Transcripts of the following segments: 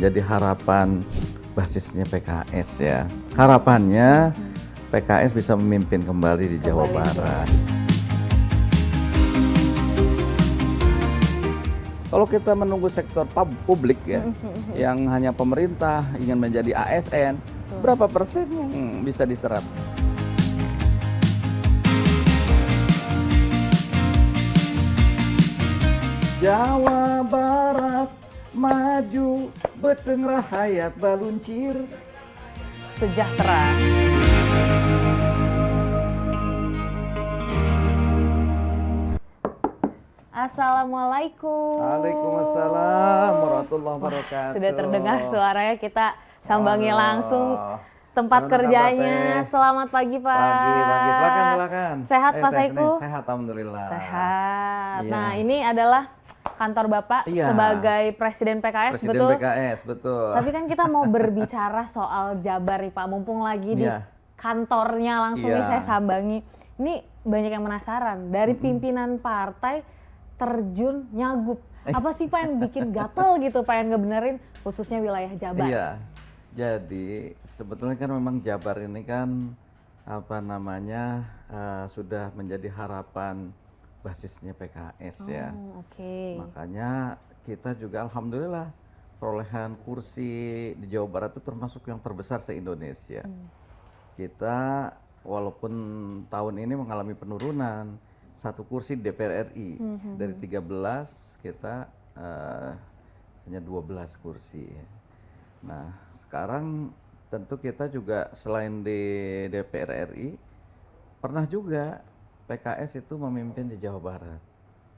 menjadi harapan basisnya PKS ya. Harapannya PKS bisa memimpin kembali di Jawa Barat. Kalau kita menunggu sektor publik ya, yang hanya pemerintah ingin menjadi ASN, berapa persen yang bisa diserap? Jawa Barat maju, beteng rahayat baluncir. Sejahtera. Assalamualaikum. Waalaikumsalam warahmatullahi wabarakatuh. Sudah terdengar suaranya, kita sambangi langsung tempat Gimana kerjanya. kabar, Teh? Selamat pagi, Pak. Pagi. Silakan. Sehat, Pak Teh, Saiku? Sehat, alhamdulillah. Sehat. Iya. Nah, ini adalah kantor Bapak Iya. sebagai Presiden PKS, Presiden betul? PKS, betul. Tapi kan kita mau berbicara soal Jabar nih, Pak. Mumpung lagi di Iya. kantornya langsung nih Iya. saya sambangi. Ini banyak yang penasaran. Dari pimpinan partai terjun nyagup. Apa sih Pak yang bikin gatel gitu pengen ngebenerin khususnya wilayah Jabar? Iya. Jadi sebetulnya kan memang Jabar ini kan sudah menjadi harapan basisnya PKS ya. Oke. Makanya kita juga alhamdulillah perolehan kursi di Jawa Barat itu termasuk yang terbesar se-Indonesia. Kita walaupun tahun ini mengalami penurunan satu kursi di DPR RI dari 13 kita hanya 12 kursi. Nah sekarang tentu kita juga selain di DPR RI pernah juga PKS itu memimpin di Jawa Barat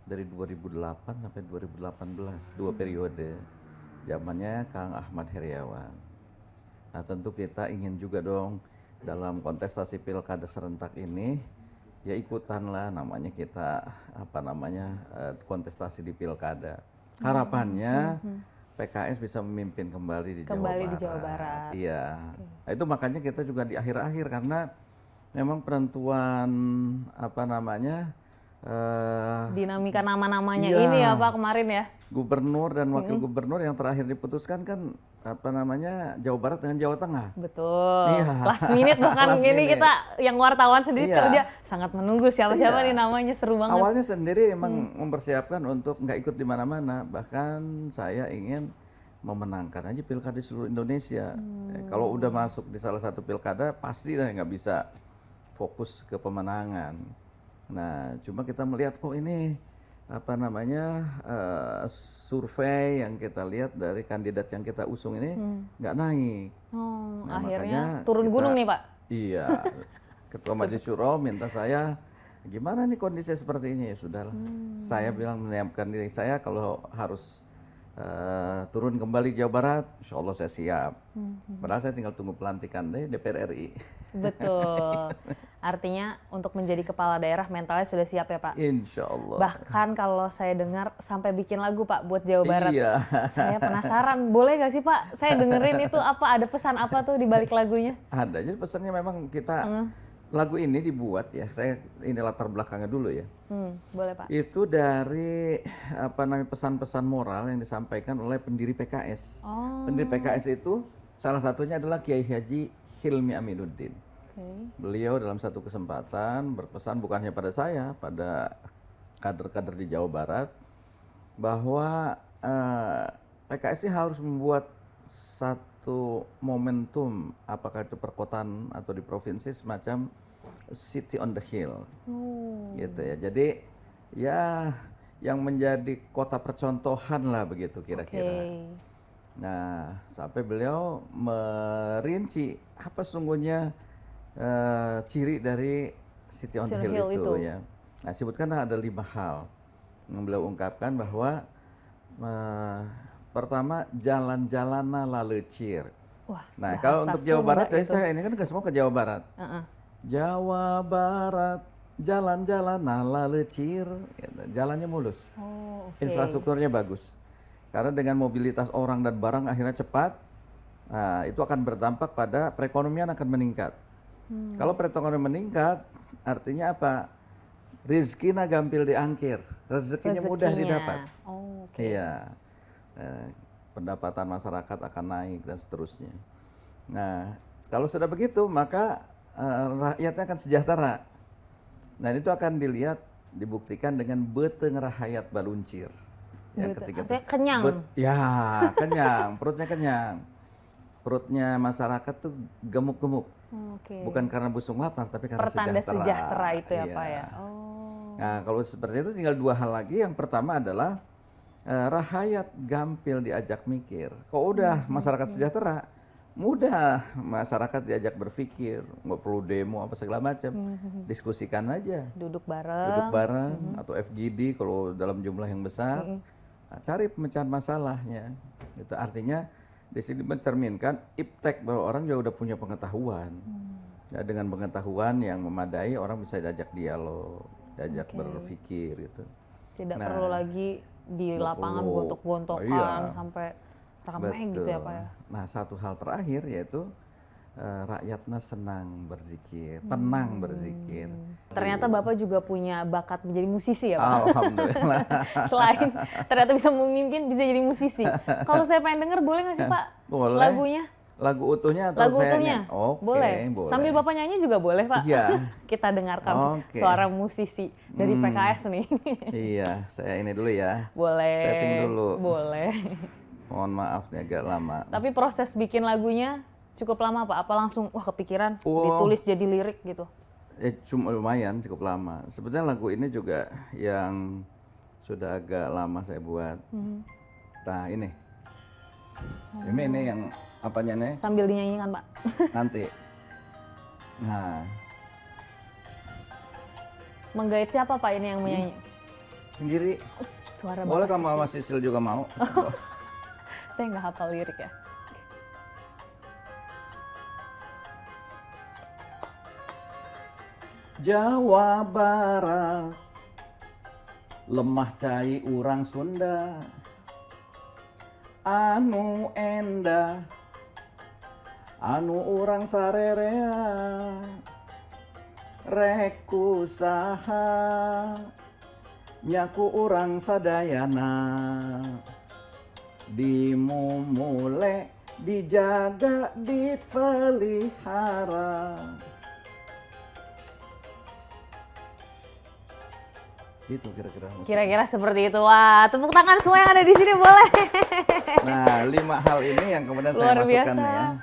dari 2008 sampai 2018, dua periode. Zamannya Kang Ahmad Heriawan. Nah tentu kita ingin juga dong dalam kontestasi pilkada serentak ini ya ikutan lah namanya kita kontestasi di pilkada. Harapannya PKS bisa memimpin kembali di Jawa Barat. Iya. Nah, itu makanya kita juga di akhir-akhir karena memang penentuan Dinamika nama-namanya iya. ini ya Pak kemarin ya. Gubernur dan wakil gubernur yang terakhir diputuskan kan Jawa Barat dengan Jawa Tengah. Betul. Iya. Last minute bahkan Last ini minute. kita yang wartawan sendiri Iya. kerja sangat menunggu siapa-siapa Iya. nih namanya, seru banget. Awalnya sendiri emang mempersiapkan untuk nggak ikut di mana-mana. Bahkan saya ingin memenangkan aja pilkada di seluruh Indonesia. Kalau udah masuk di salah satu pilkada pasti lah nggak bisa fokus ke pemenangan. Nah, cuma kita melihat kok ini survei yang kita lihat dari kandidat yang kita usung ini nggak naik. Nah, Akhirnya makanya turun gunung nih Pak. Iya, Ketua Majelis Syuro minta saya gimana nih kondisi seperti ini, ya sudahlah. Saya bilang menyiapkan diri saya kalau harus turun kembali Jawa Barat, insya Allah saya siap. Padahal saya tinggal tunggu pelantikan deh DPR RI. Betul. Artinya untuk menjadi kepala daerah mentalnya sudah siap ya Pak? Insya Allah. Bahkan kalau saya dengar sampai bikin lagu Pak buat Jawa Barat. Iya. Saya penasaran, boleh gak sih Pak? Saya dengerin itu apa, ada pesan apa tuh di balik lagunya? Ada, jadi pesannya memang kita lagu ini dibuat ya, saya ini latar belakangnya dulu ya. Boleh Pak. Itu dari pesan-pesan moral yang disampaikan oleh pendiri PKS. Pendiri PKS itu salah satunya adalah Kiai Haji Hilmi Aminuddin. Beliau dalam satu kesempatan berpesan bukan hanya pada saya, pada kader-kader di Jawa Barat, bahwa PKS ini harus membuat satu momentum, apakah itu perkotaan atau di provinsi, semacam city on the hill, gitu ya. Jadi ya yang menjadi kota percontohan lah begitu kira-kira. Nah, sampai beliau merinci apa sungguhnya ciri dari city on the hill itu ya. Nah, sebutkan ada 5 hal yang beliau ungkapkan bahwa pertama jalan-jalanna lalecir. Wah, Nah, kalau untuk Jawa Barat, jadi saya ini kan ke semua ke Jawa Barat. Jawa Barat jalan-jalanna lalecir, jalannya mulus, infrastrukturnya bagus. Karena dengan mobilitas orang dan barang akhirnya cepat, nah, itu akan berdampak pada perekonomian akan meningkat. Kalau perekonomian meningkat, artinya apa? Rizkina gampil diangkir, rezekinya mudah didapat. Iya. pendapatan masyarakat akan naik dan seterusnya. Nah, kalau sudah begitu maka rakyatnya akan sejahtera. Nah, itu akan dibuktikan dengan beteng rahayat baluncir. Yang ketiga, artinya kenyang. Ya, kenyang, perutnya kenyang. Perutnya masyarakat tuh gemuk-gemuk. Bukan karena busung lapar, tapi karena pertanda sejahtera. sejahtera itu ya iya. Pak ya. Nah, kalau seperti itu tinggal dua hal lagi. Yang pertama adalah rahayat gampil diajak mikir. Kalau udah masyarakat sejahtera, mudah masyarakat diajak berpikir, nggak perlu demo apa segala macam, diskusikan aja, duduk bareng, atau FGD kalau dalam jumlah yang besar, cari pemecahan masalahnya. Itu artinya di sini mencerminkan iptek bahwa orang juga udah punya pengetahuan. Ya, dengan pengetahuan yang memadai orang bisa diajak dialog, diajak berpikir gitu. Tidak perlu lagi di lapangan gontok-gontokan sampai ramai gitu ya Pak ya. Nah, satu hal terakhir yaitu rakyatnya senang berzikir, tenang berzikir. Ternyata Bapak juga punya bakat menjadi musisi ya Pak? Alhamdulillah. Selain ternyata bisa memimpin, bisa jadi musisi. Kalau saya pengen denger boleh nggak sih Pak? Boleh. Lagunya? Lagu utuhnya atau lagu saya utuhnya? Boleh. Sambil Bapak nyanyi juga boleh Pak? Iya. Kita dengarkan suara musisi dari PKS nih. Iya, saya ini dulu ya. Boleh. Setting dulu. Boleh. Mohon maaf nih agak lama. Tapi proses bikin lagunya cukup lama Pak? Apa langsung wah kepikiran ditulis jadi lirik gitu? Cuma lumayan cukup lama. Sebetulnya lagu ini juga yang sudah agak lama saya buat. Nah ini. Ini yang apanya nih? Sambil dinyanyikan Pak. Nanti. Nah. Menggait siapa Pak ini yang menyanyi? Sendiri. Suara boleh Bapak kamu sama Sisil juga mau? Saya nggak hafal lirik ya. Jawa Barat lemah cai urang Sunda anu endah anu urang sarerea rek kusaha nyaku urang sadayana dimumule dijaga dipelihara. Gitu kira-kira. Kira-kira seperti itu. Wah, tepuk tangan semua yang ada di sini boleh. Nah, 5 hal ini yang kemudian saya masukkan ya.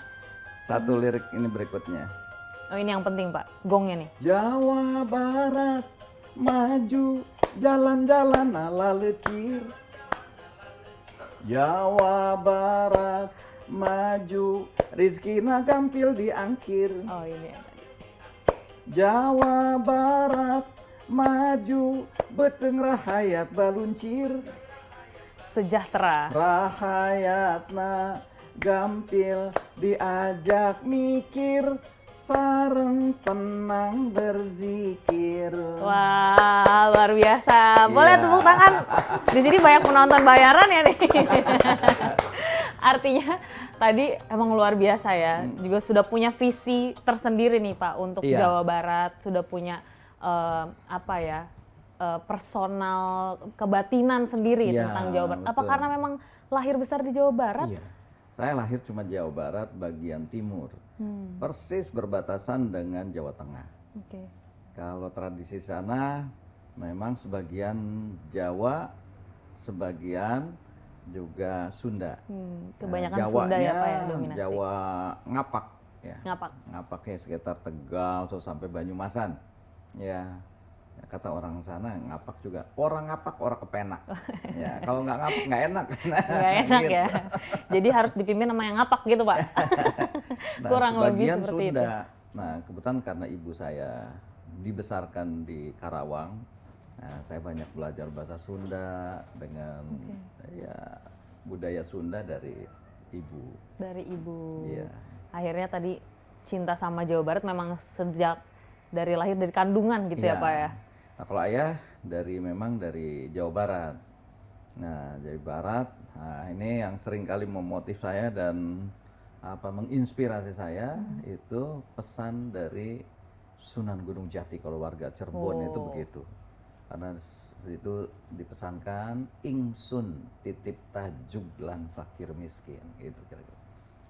Satu lirik ini berikutnya. Oh, ini yang penting Pak, gongnya nih. Jawa Barat maju jalan-jalan ala lecir. Jawa Barat maju rizkina gampil diangkir. Oh, ini. Jawa Barat maju beteng rahayat baluncir. Sejahtera. Rahayatna gampil diajak mikir sareng tenang berzikir. Wah, luar biasa. Boleh tepuk tangan. Di sini banyak penonton bayaran ya nih. Artinya tadi emang luar biasa ya. Juga sudah punya visi tersendiri nih Pak untuk Jawa Barat. Sudah punya personal kebatinan sendiri tentang Jawa Barat. Apa karena memang lahir besar di Jawa Barat? Iya. Saya lahir cuma Jawa Barat bagian timur. Persis berbatasan dengan Jawa Tengah. Kalau tradisi sana memang sebagian Jawa, sebagian juga Sunda. Kebanyakan Sunda ya Pak ya dominasi. Jawa Ngapak ya. Ngapaknya sekitar Tegal sampai Banyumasan. Ya, kata orang sana ngapak juga. Orang ngapak, orang kepenak. Ya, kalau nggak ngapak nggak enak. Nggak enak gitu. Ya. Jadi harus dipimpin sama yang ngapak gitu Pak. Nah, kurang lebih seperti Sunda. itu. Nah, kebetulan karena ibu saya dibesarkan di Karawang, nah, saya banyak belajar bahasa Sunda dengan budaya Sunda dari ibu. Dari ibu. Iya. Akhirnya tadi cinta sama Jawa Barat memang sejak dari lahir dari kandungan gitu ya Pak ya. Nah, kalau ayah memang dari Jawa Barat. Nah, Jawa Barat, ini yang sering kali memotif saya dan menginspirasi saya itu pesan dari Sunan Gunung Jati. Kalau warga Cirebon itu begitu. Karena situ dipesankan ingsun titip tajuk lan fakir miskin, gitu kira-kira.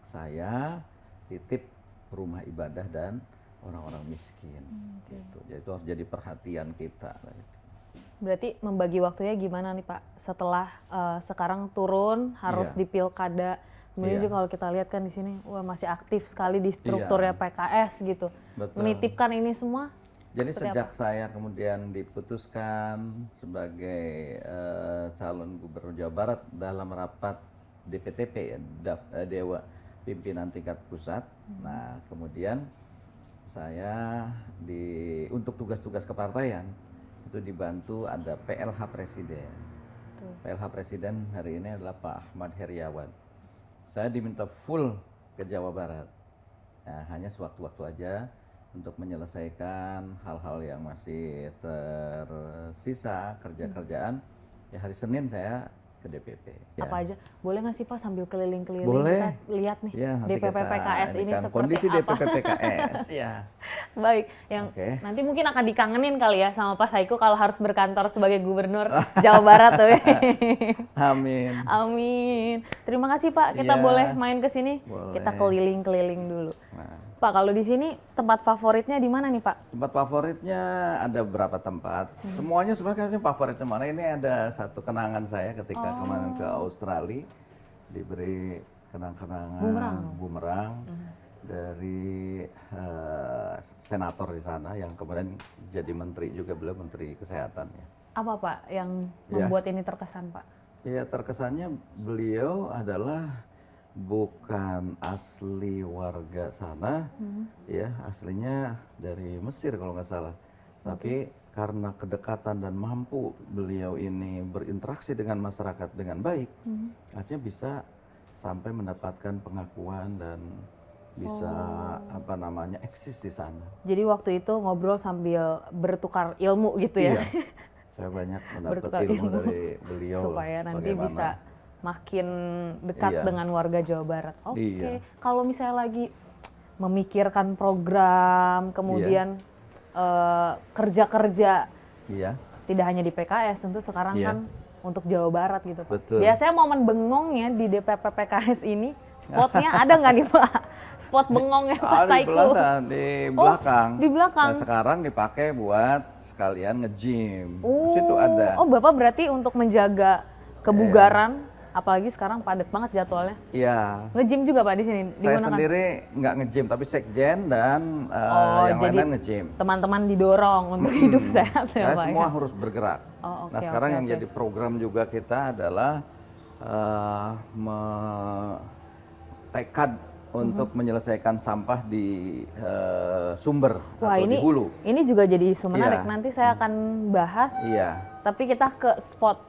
Saya titip rumah ibadah dan orang-orang miskin, gitu. Jadi itu harus jadi perhatian kita. Gitu. Berarti membagi waktunya gimana nih Pak? Setelah sekarang turun harus di pilkada, kemudian juga kalau kita lihat kan di sini, wah masih aktif sekali di strukturnya PKS gitu. Betul. Menitipkan ini semua. Jadi sejak saya kemudian diputuskan sebagai calon gubernur Jawa Barat dalam rapat DPTP, Dewa Pimpinan Tingkat Pusat. Nah, kemudian saya untuk tugas-tugas kepartaian itu dibantu ada PLH Presiden. PLH Presiden hari ini adalah Pak Ahmad Heriawan. Saya diminta full ke Jawa Barat. Nah, hanya sewaktu-waktu aja untuk menyelesaikan hal-hal yang masih tersisa kerjaan. Ya hari Senin saya ke DPP. Ya. Apa aja? Boleh nggak sih Pak sambil keliling-keliling kita lihat nih ya, DPP PKS ini seperti kondisi apa? DPP PKS. Ya. Baik, yang nanti mungkin akan dikangenin kali ya sama Pak Saiku kalau harus berkantor sebagai gubernur Jawa Barat tuh. Amin. Amin. Terima kasih Pak, kita boleh main ke sini. Kita keliling-keliling dulu. Nah. Pak, kalau di sini tempat favoritnya di mana nih Pak? Tempat favoritnya ada beberapa tempat. Semuanya sebenarnya favorit semua. Ini ada satu kenangan saya ketika kemarin ke Australia, diberi kenang-kenangan bumerang dari senator di sana yang kemudian jadi menteri juga, beliau menteri kesehatan. Ya. Apa Pak yang membuat ini terkesan Pak? Ya terkesannya beliau adalah bukan asli warga sana, ya aslinya dari Mesir kalau nggak salah. Tapi karena kedekatan dan mampu beliau ini berinteraksi dengan masyarakat dengan baik, artinya bisa sampai mendapatkan pengakuan dan bisa eksis di sana. Jadi waktu itu ngobrol sambil bertukar ilmu gitu ya? Iya, saya banyak mendapat ilmu dari beliau. Supaya nanti bisa makin dekat dengan warga Jawa Barat. Oke. Kalau misalnya lagi memikirkan program, kemudian kerja-kerja, tidak hanya di PKS, tentu sekarang kan untuk Jawa Barat gitu Pak. Betul. Biasanya momen bengongnya di DPP PKS ini, spotnya ada nggak nih Pak? Spot bengongnya Pak Saiku? Di belakang. Di belakang. Nah, sekarang dipakai buat sekalian nge-gym. Situ ada. Oh, Bapak berarti untuk menjaga kebugaran, apalagi sekarang padat banget jadwalnya. Iya. Nge-gym juga Pak di sini digunakan? Saya sendiri nggak nge-gym, tapi sekjen dan yang lain nge-gym. Teman-teman didorong untuk hidup sehat ya Pak? Semua harus bergerak. Nah sekarang yang jadi program juga kita adalah tekad untuk menyelesaikan sampah di sumber atau di hulu. Ini juga jadi isu menarik. Nanti saya akan bahas. Tapi kita ke spot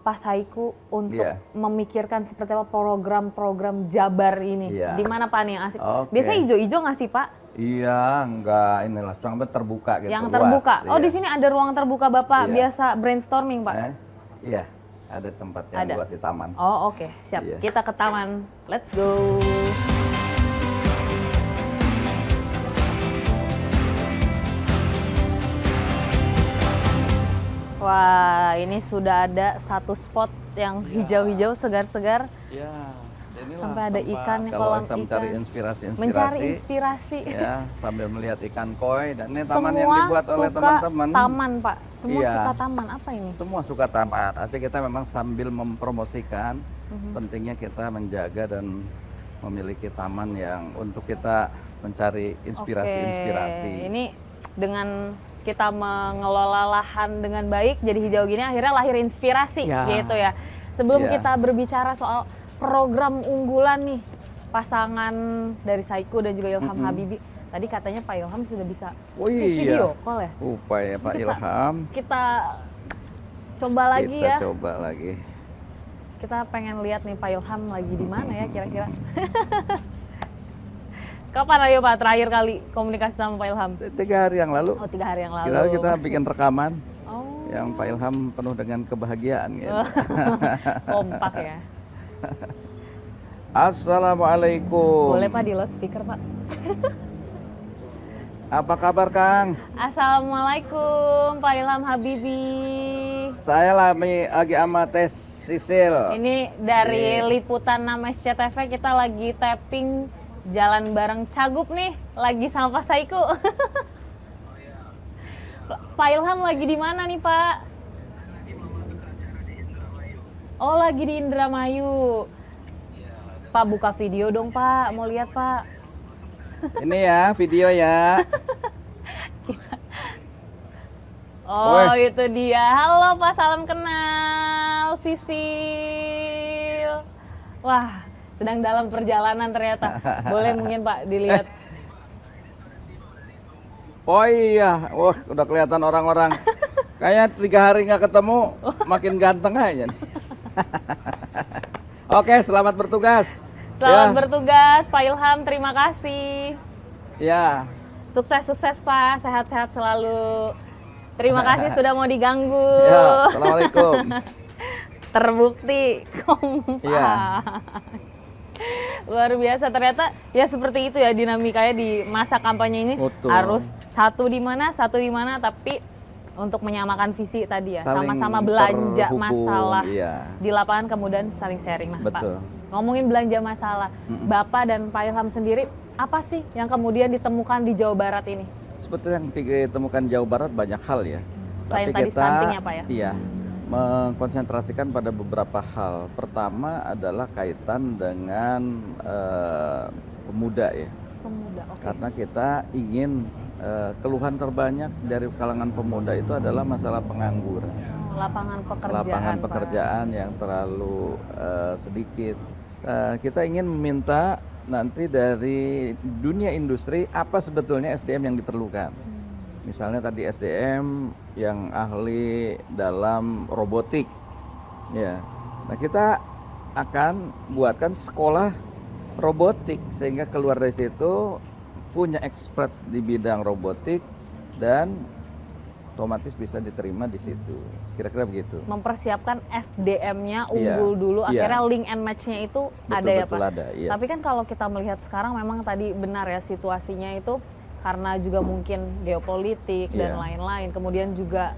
Pak Saiku untuk memikirkan seperti apa program-program Jabar ini. Di mana Pak nih yang asik? Biasanya hijau-hijau nggak sih Pak? Iya, enggak, inilah sampai terbuka gitu. Yang terbuka. Oh, di sini ada ruang terbuka Bapak biasa brainstorming Pak? Iya, ada tempat yang luas di taman. Oh, oke, siap. Kita ke taman. Let's go. Wah, ini sudah ada satu spot yang hijau-hijau, segar-segar. Iya, sampai ada ikan, kalau kita ikan. mencari inspirasi. Mencari inspirasi. Ya, sambil melihat ikan koi. Dan ini taman yang dibuat oleh teman-teman. Taman, Pak. Semua suka taman. Apa ini? Semua suka taman. Artinya kita memang sambil mempromosikan pentingnya kita menjaga dan memiliki taman yang untuk kita mencari inspirasi-inspirasi. Ini dengan kita mengelola lahan dengan baik jadi hijau gini akhirnya lahir inspirasi gitu ya. Sebelum kita berbicara soal program unggulan nih pasangan dari Saiku dan juga Ilham Habibie, tadi katanya Pak Ilham sudah bisa video call ya? Upaya Pak Ilham. Kita coba lagi ya. Kita coba lagi. Kita pengen lihat nih Pak Ilham lagi di mana ya kira-kira. Kapan ayo Pak terakhir kali komunikasi sama Pak Ilham? 3 hari yang lalu. Oh, 3 hari yang lalu. Kita bikin rekaman. Yang Pak Ilham penuh dengan kebahagiaan gitu. Kompak ya. Assalamualaikum. Boleh Pak di loudspeaker Pak? Apa kabar Kang? Assalamualaikum Pak Ilham Habibi. Saya lagi sama Tes Sisil. Ini dari liputan Nama SCTV, kita lagi tapping jalan bareng Cagup nih, lagi sama Pak Saiku. Pak Ilham lagi di mana nih Pak? Oh, lagi di Indramayu. Pak, buka video dong Pak, mau lihat Pak. Ini ya video ya. Oh, itu dia. Halo Pak, salam kenal. Sisil. Wah, sedang dalam perjalanan ternyata. Boleh mungkin Pak dilihat. Oh iya, wah udah kelihatan orang-orang. Kayaknya 3 hari nggak ketemu, makin ganteng aja nih. Oke, selamat bertugas. Selamat bertugas Pak Ilham, terima kasih. Ya. Sukses-sukses Pak, sehat-sehat selalu. Terima kasih sudah mau diganggu. Ya, assalamualaikum. Terbukti kompak. Ya. Luar biasa, ternyata ya seperti itu ya dinamikanya di masa kampanye ini. Betul. Harus satu di mana, tapi untuk menyamakan visi tadi ya, Saling sama-sama belanja terhubung, masalah iya. di lapangan, kemudian saling sharing. Nah, Betul. Pak, ngomongin belanja masalah, Bapak dan Pak Ilham sendiri, apa sih yang kemudian ditemukan di Jawa Barat ini? Sebetulnya yang ditemukan Jawa Barat banyak hal ya. Selain Tapi tadi kita stunting ya Pak ya? Iya, mengkonsentrasikan pada beberapa hal. Pertama adalah kaitan dengan pemuda ya. Pemuda, oke. Karena kita ingin keluhan terbanyak dari kalangan pemuda itu adalah masalah pengangguran. Lapangan pekerjaan. Lapangan pekerjaan yang terlalu sedikit. Kita ingin meminta nanti dari dunia industri apa sebetulnya SDM yang diperlukan. Misalnya tadi SDM yang ahli dalam robotik. Ya. Nah, kita akan buatkan sekolah robotik sehingga keluar dari situ punya expert di bidang robotik dan otomatis bisa diterima di situ. Kira-kira begitu. Mempersiapkan SDM-nya unggul dulu, akhirnya link and match-nya itu ada ya Pak. Ada, iya. Tapi kan kalau kita melihat sekarang memang tadi benar ya situasinya itu karena juga mungkin geopolitik dan lain-lain. Kemudian juga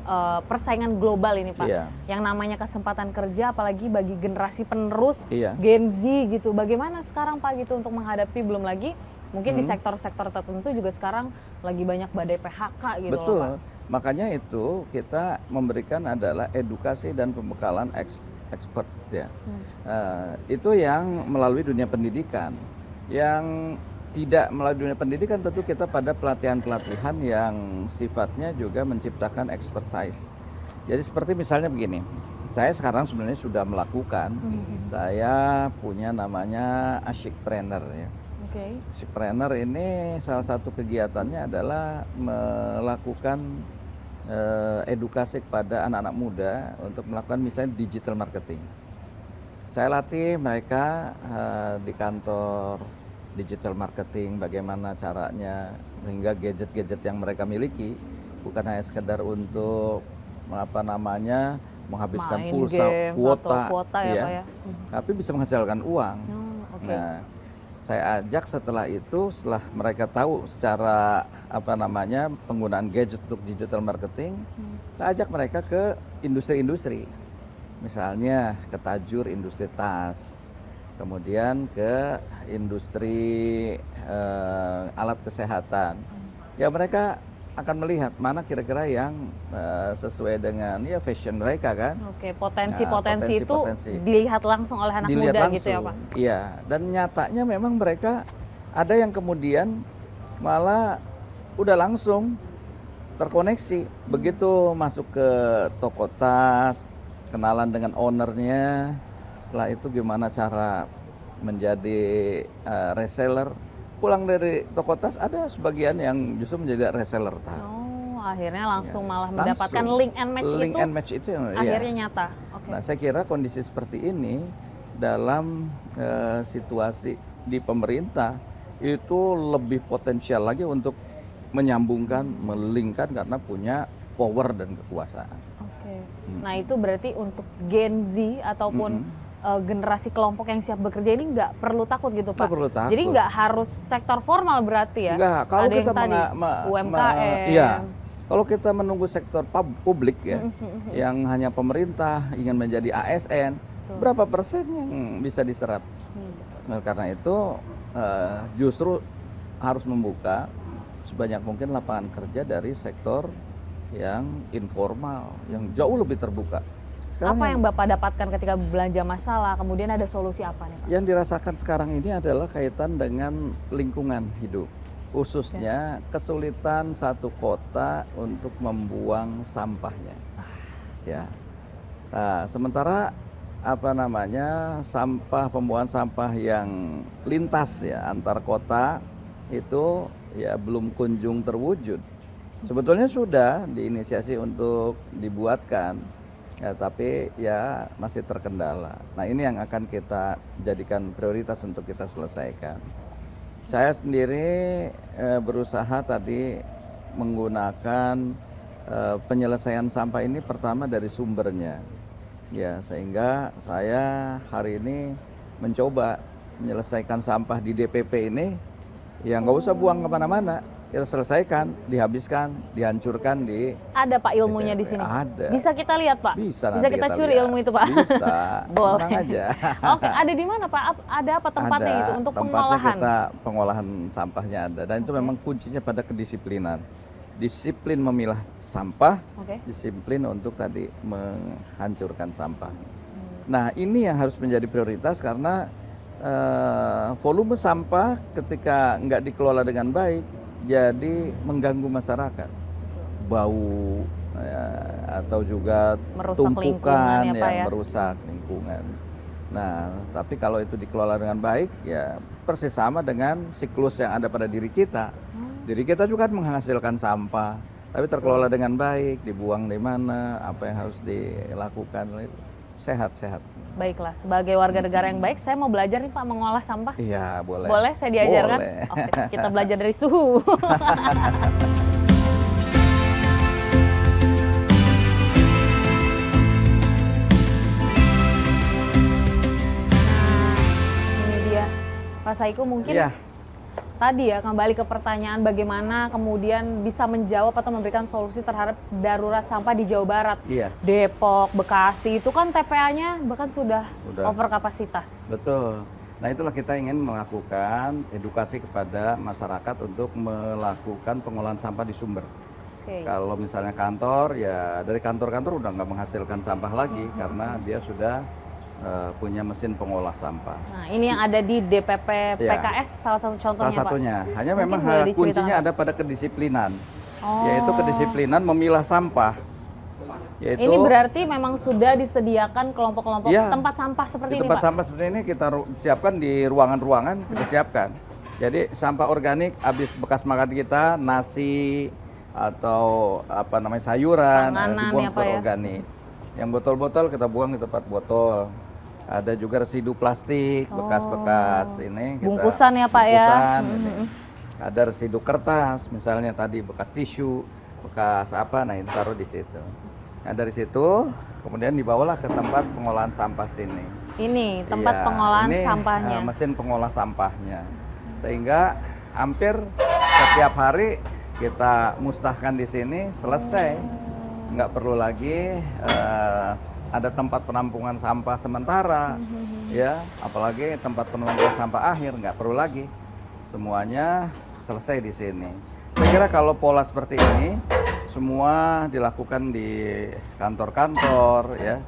persaingan global ini Pak. Yang namanya kesempatan kerja apalagi bagi generasi penerus Gen Z gitu. Bagaimana sekarang Pak gitu untuk menghadapi, belum lagi mungkin di sektor-sektor tertentu juga sekarang lagi banyak badai PHK gitu. Betul. Loh, Pak. Makanya itu kita memberikan adalah edukasi dan pembekalan expert ya. Itu yang melalui dunia pendidikan. Yang tidak melalui dunia pendidikan tentu kita pada pelatihan-pelatihan yang sifatnya juga menciptakan expertise. Jadi seperti misalnya begini. Saya sekarang sebenarnya sudah melakukan. Saya punya namanya Asyikpreneur ya. Asyikpreneur ini salah satu kegiatannya adalah melakukan edukasi kepada anak-anak muda untuk melakukan misalnya digital marketing. Saya latih mereka di kantor digital marketing, bagaimana caranya, hingga gadget-gadget yang mereka miliki bukan hanya sekedar untuk menghabiskan main pulsa, game, kuota ya, Pak ya. Tapi bisa menghasilkan uang. Nah, saya ajak setelah mereka tahu secara penggunaan gadget untuk digital marketing, saya ajak mereka ke industri-industri. Misalnya ke Tajur industri tas, kemudian ke industri alat kesehatan. Ya mereka akan melihat mana kira-kira yang sesuai dengan fashion mereka kan. Oke, potensi-potensi itu dilihat langsung oleh anak muda langsung, gitu ya Pak? Iya, dan nyatanya memang mereka ada yang kemudian malah udah langsung terkoneksi. Begitu masuk ke toko tas, kenalan dengan ownernya, setelah itu gimana cara menjadi reseller. Pulang dari toko tas ada sebagian yang justru menjadi reseller tas. Oh, akhirnya langsung malah mendapatkan link and match itu akhirnya nyata. Nah, saya kira kondisi seperti ini dalam situasi di pemerintah itu lebih potensial lagi untuk menyambungkan, melingkan karena punya power dan kekuasaan. Oke. Nah, itu berarti untuk Gen Z ataupun generasi kelompok yang siap bekerja ini nggak perlu takut gitu Pak? Nggak perlu takut. Jadi nggak harus sektor formal berarti ya? Nggak, kalau ada kita yang tadi, UMKM. Iya, kalau kita menunggu sektor publik ya, yang hanya pemerintah ingin menjadi ASN, berapa persen yang bisa diserap? Nah, karena itu justru harus membuka sebanyak mungkin lapangan kerja dari sektor yang informal, yang jauh lebih terbuka. Sekarang apa yang Bapak dapatkan ketika belanja masalah, kemudian ada solusi apa nih Pak? Yang dirasakan sekarang ini adalah kaitan dengan lingkungan hidup, khususnya kesulitan satu kota untuk membuang sampahnya. Ya, nah, sementara pembuangan sampah yang lintas ya antar kota itu ya belum kunjung terwujud. Sebetulnya sudah diinisiasi untuk dibuatkan. Ya, tapi ya masih terkendala. Nah, ini yang akan kita jadikan prioritas untuk kita selesaikan. Saya sendiri berusaha tadi menggunakan penyelesaian sampah ini pertama dari sumbernya. Ya, sehingga saya hari ini mencoba menyelesaikan sampah di DPP ini, ya nggak usah buang kemana-mana. Kita selesaikan, dihabiskan, dihancurkan di. Ada Pak ilmunya di sini. Ada. Bisa kita lihat Pak. Bisa kita curi ilmu itu Pak. Bisa. Boleh. Tenang aja. Oke, ada di mana Pak? Ada apa tempatnya ada, itu untuk tempatnya pengolahan? kita pengolahan sampahnya ada, dan itu memang kuncinya pada kedisiplinan. Disiplin memilah sampah, disiplin untuk tadi menghancurkan sampah. Nah, ini yang harus menjadi prioritas karena volume sampah ketika nggak dikelola dengan baik jadi mengganggu masyarakat, bau ya, atau juga merusak tumpukan ya, Pak, yang merusak lingkungan. Nah, tapi kalau itu dikelola dengan baik, ya persis sama dengan siklus yang ada pada diri kita. Diri kita juga menghasilkan sampah, tapi terkelola dengan baik, dibuang di mana, apa yang harus dilakukan, sehat-sehat. Baiklah, sebagai warga negara yang baik, saya mau belajar nih Pak mengolah sampah. Iya, boleh. Boleh saya diajarkan? Boleh. Oke, kita belajar dari suhu. Nah, ini dia. Pak Saiku mungkin tadi ya kembali ke pertanyaan bagaimana kemudian bisa menjawab atau memberikan solusi terhadap darurat sampah di Jawa Barat. Depok, Bekasi itu kan TPA-nya bahkan sudah over kapasitas. Betul. Nah, itulah kita ingin melakukan edukasi kepada masyarakat untuk melakukan pengolahan sampah di sumber. Kalau misalnya kantor, ya dari kantor-kantor udah nggak menghasilkan sampah lagi karena dia sudah punya mesin pengolah sampah. Nah, ini yang ada di DPP PKS salah satu contohnya, salah satunya. Pak. Hanya memang kuncinya ada pada kedisiplinan, yaitu kedisiplinan memilah sampah. Yaitu, ini berarti memang sudah disediakan kelompok-kelompok tempat sampah seperti ini, Pak? Tempat sampah seperti ini kita siapkan di ruangan-ruangan, kita siapkan. Jadi sampah organik habis bekas makan kita, nasi atau sayuran, dibuang ke organik. Yang botol-botol kita buang di tempat botol. Ada juga residu plastik, bekas-bekas ini kita bungkusan ya Pak ya. Ada residu kertas, misalnya tadi bekas tisu, bekas apa, nah ini taruh di situ. Nah, dari situ kemudian dibawalah ke tempat pengolahan sampah sini. Ini tempat pengolahan sampahnya. Mesin pengolah sampahnya. Sehingga hampir setiap hari kita mustahkan di sini, selesai. Nggak perlu lagi ada tempat penampungan sampah sementara, ya, apalagi tempat penampungan sampah akhir, nggak perlu lagi. Semuanya selesai di sini. Saya kira kalau pola seperti ini, semua dilakukan di kantor-kantor, ya,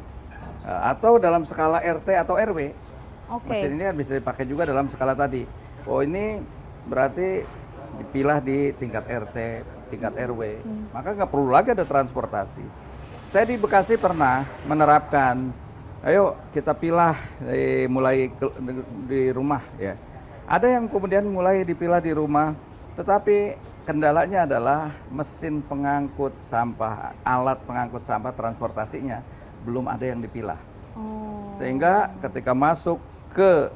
atau dalam skala RT atau RW. Mesin ini bisa dipakai juga dalam skala tadi. Oh, ini berarti dipilah di tingkat RT, tingkat RW, maka nggak perlu lagi ada transportasi. Saya di Bekasi pernah menerapkan, ayo kita pilah mulai di rumah ya. Ada yang kemudian mulai dipilah di rumah, tetapi kendalanya adalah mesin pengangkut sampah, alat pengangkut sampah transportasinya belum ada yang dipilah. Sehingga ketika masuk ke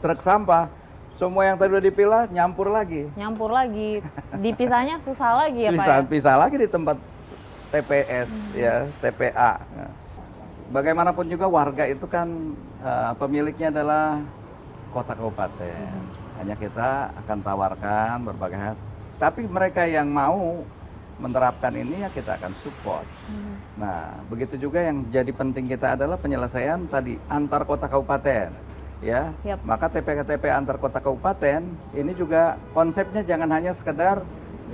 truk sampah, semua yang tadi udah dipilah nyampur lagi. Dipisahnya susah lagi ya Pak ya? Pisah lagi di tempat TPS ya, TPA. bagaimanapun juga warga itu kan pemiliknya adalah kota kabupaten. Hanya kita akan tawarkan berbagai hal. Tapi mereka yang mau menerapkan ini ya kita akan support. Nah, begitu juga yang jadi penting kita adalah penyelesaian tadi antar kota kabupaten. Ya, maka TP-TP antar kota kabupaten ini juga konsepnya jangan hanya sekedar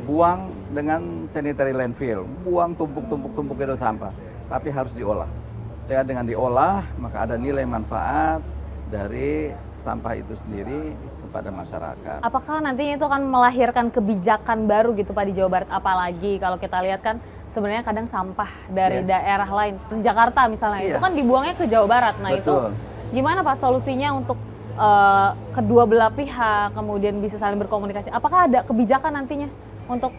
buang dengan sanitary landfill, buang tumpuk itu sampah, tapi harus diolah. Sehingga dengan diolah maka ada nilai manfaat dari sampah itu sendiri kepada masyarakat. Apakah nantinya itu akan melahirkan kebijakan baru gitu Pak di Jawa Barat? Apalagi kalau kita lihat kan sebenarnya kadang sampah dari daerah lain seperti Jakarta misalnya itu kan dibuangnya ke Jawa Barat. Nah itu gimana Pak solusinya untuk kedua belah pihak kemudian bisa saling berkomunikasi? Apakah ada kebijakan nantinya untuk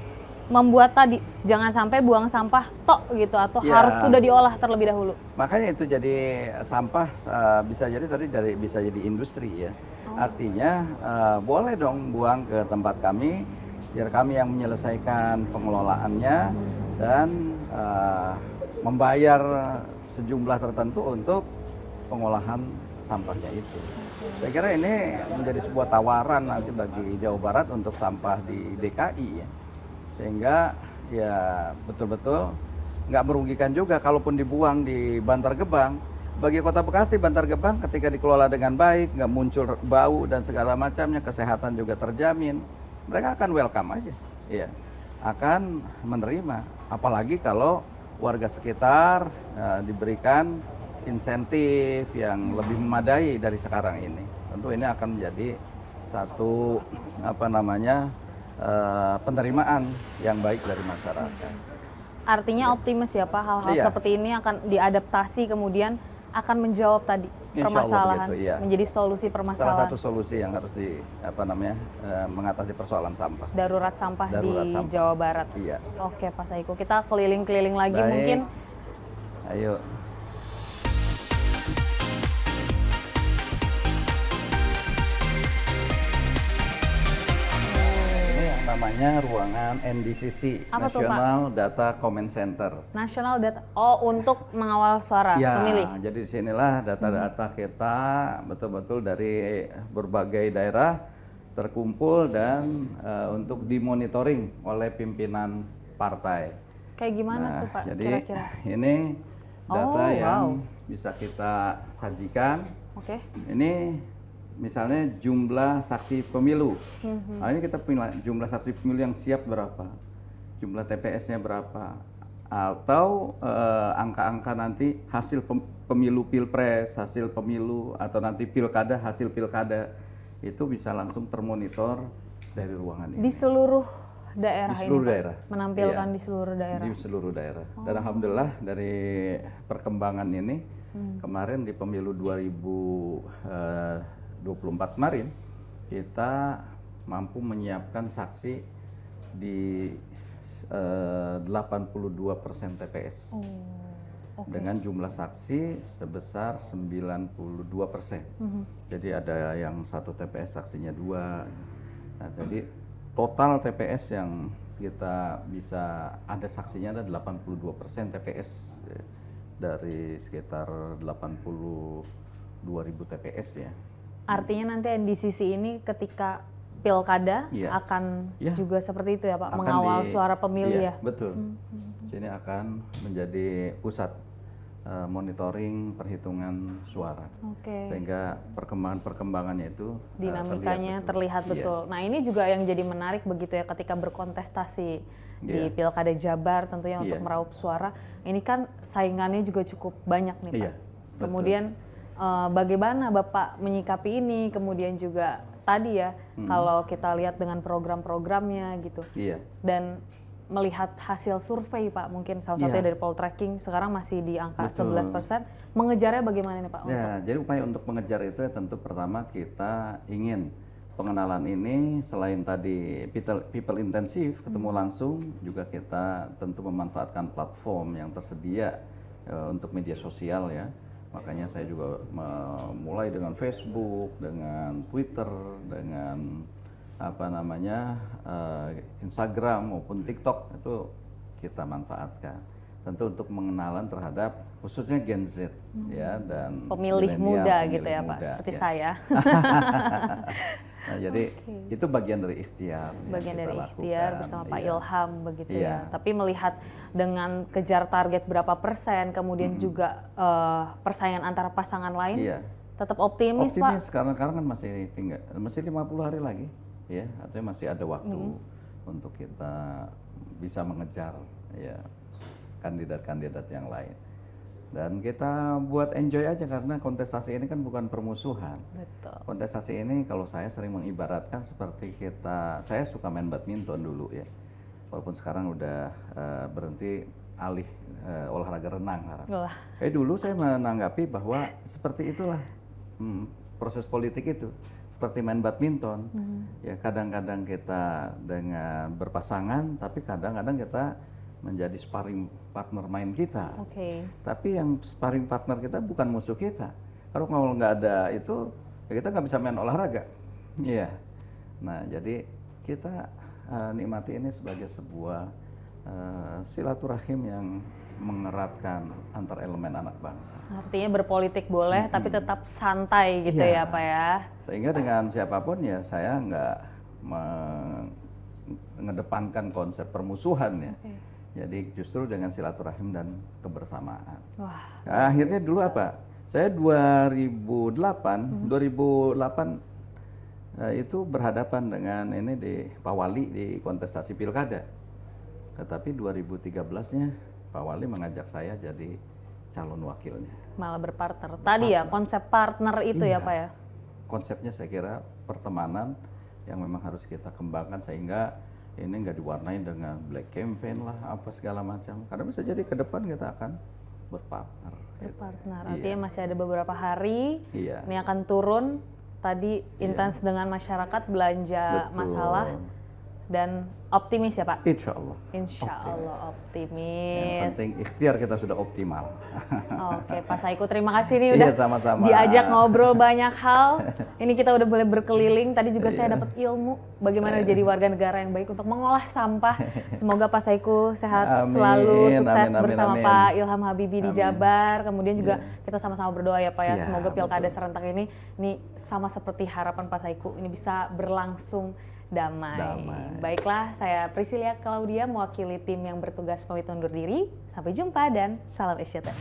membuat tadi jangan sampai buang sampah tok gitu atau harus sudah diolah terlebih dahulu? Makanya itu jadi sampah bisa jadi bisa jadi industri ya. Artinya boleh dong buang ke tempat kami biar kami yang menyelesaikan pengelolaannya dan membayar sejumlah tertentu untuk pengolahan sampahnya itu. Saya kira ini menjadi sebuah tawaran nanti bagi Jawa Barat untuk sampah di DKI ya. Sehingga ya betul-betul nggak merugikan juga kalaupun dibuang di Bantar Gebang. Bagi Kota Bekasi, Bantar Gebang ketika dikelola dengan baik, nggak muncul bau dan segala macamnya, kesehatan juga terjamin, mereka akan welcome aja, ya, akan menerima. Apalagi kalau warga sekitar diberikan insentif yang lebih memadai dari sekarang ini. Tentu ini akan menjadi satu penerimaan yang baik dari masyarakat. Artinya optimis ya Pak, hal-hal seperti ini akan diadaptasi kemudian akan menjawab tadi permasalahan, menjadi solusi permasalahan. Salah satu solusi yang harus mengatasi persoalan sampah. Darurat sampah di Jawa Barat. Iya. Oke Pak Saiku, kita keliling-keliling lagi mungkin. Ayo. Namanya ruangan NDCC, National Data Command Center. National Data, untuk mengawal suara pemilih. Jadi disinilah data-data kita betul-betul dari berbagai daerah terkumpul dan untuk dimonitoring oleh pimpinan partai. Kayak gimana tuh Pak? Jadi kira-kira? Ini data yang bisa kita sajikan. Ini misalnya jumlah saksi pemilu. Nah, ini kita punya jumlah saksi pemilu yang siap berapa, jumlah TPS-nya berapa, atau angka-angka nanti hasil pemilu pilpres, hasil pemilu, atau nanti pilkada, hasil pilkada, itu bisa langsung termonitor dari ruangan ini. Di seluruh daerah di seluruh ini, daerah. Menampilkan di seluruh daerah. Di seluruh daerah. Dan alhamdulillah dari perkembangan ini, kemarin di pemilu 2024 kemarin kita mampu menyiapkan saksi di 82% TPS dengan jumlah saksi sebesar 92%. Jadi ada yang satu TPS saksinya 2. Nah, jadi total TPS yang kita bisa ada saksinya ada 82% TPS dari sekitar 82.000 TPS ya. Artinya nanti NDCC ini ketika pilkada akan juga seperti itu ya Pak, mengawal suara pemilih ya? Betul. Sini akan menjadi pusat monitoring perhitungan suara. Sehingga perkembangannya itu dinamikanya terlihat betul. Nah ini juga yang jadi menarik begitu ya ketika berkontestasi di Pilkada Jabar tentunya untuk meraup suara. Ini kan saingannya juga cukup banyak nih Pak. Kemudian bagaimana Bapak menyikapi ini, kemudian juga tadi ya kalau kita lihat dengan program-programnya gitu, dan melihat hasil survei Pak, mungkin salah satunya dari Poltreking sekarang masih di angka 11%, mengejarnya bagaimana nih Pak? Jadi upaya untuk mengejar itu ya tentu pertama kita ingin pengenalan ini selain tadi people intensif, ketemu langsung, juga kita tentu memanfaatkan platform yang tersedia untuk media sosial ya. Makanya saya juga mulai dengan Facebook, dengan Twitter, dengan Instagram maupun TikTok itu kita manfaatkan. tentu untuk pengenalan terhadap khususnya Gen Z ya dan pemilih muda gitu ya Pak, seperti saya. Nah, jadi itu bagian dari ikhtiar. Bagian dari ikhtiar bersama Pak Ilham begitu ya. Tapi melihat dengan kejar target berapa persen, kemudian juga persaingan antara pasangan lain, tetap optimis Pak? Optimis, karena kan masih 50 hari lagi ya, artinya masih ada waktu untuk kita bisa mengejar ya kandidat-kandidat yang lain. Dan kita buat enjoy aja, karena kontestasi ini kan bukan permusuhan. Betul. Kontestasi ini kalau saya sering mengibaratkan seperti saya suka main badminton dulu ya. Walaupun sekarang udah berhenti alih olahraga renang. Dulu saya menanggapi bahwa seperti itulah proses politik itu. Seperti main badminton. Ya kadang-kadang kita dengan berpasangan, tapi kadang-kadang kita menjadi sparring partner main kita. Tapi yang sparring partner kita bukan musuh kita. Kalau nggak ada itu, ya kita nggak bisa main olahraga. Iya. Nah, jadi kita nikmati ini sebagai sebuah silaturahim yang mengeratkan antar elemen anak bangsa. Artinya berpolitik boleh, tapi tetap santai gitu ya Pak ya. Sehingga dengan siapapun ya saya nggak mengedepankan konsep permusuhan ya. Jadi justru dengan silaturahim dan kebersamaan. Nah, akhirnya dulu apa? Saya 2008 itu berhadapan dengan ini di Pak Wali di kontestasi pilkada. Tetapi 2013-nya Pak Wali mengajak saya jadi calon wakilnya. Malah berpartner. Tadi ya konsep partner itu ya Pak ya. Konsepnya saya kira pertemanan yang memang harus kita kembangkan sehingga ini nggak diwarnai dengan black campaign lah apa segala macam, karena bisa jadi ke depan kita akan berpartner. Artinya masih ada beberapa hari ini akan turun tadi intens dengan masyarakat belanja masalah dan optimis ya Pak? Insya Allah. Insya Allah optimis. Yang penting ikhtiar kita sudah optimal. Oke Pak Saiku, terima kasih nih udah sama-sama. Diajak ngobrol banyak hal. Ini kita udah boleh berkeliling. Tadi juga saya dapat ilmu bagaimana jadi warga negara yang baik untuk mengolah sampah. Semoga Pak Saiku sehat selalu, sukses bersama Pak Ilham Habibie di Jabar. Kemudian juga kita sama-sama berdoa ya Pak ya. Semoga pilkada serentak ini sama seperti harapan Pak Saiku ini bisa berlangsung damai. Baiklah, saya Priscilia Claudia mewakili tim yang bertugas pamit undur diri. Sampai jumpa dan salam Asia TV.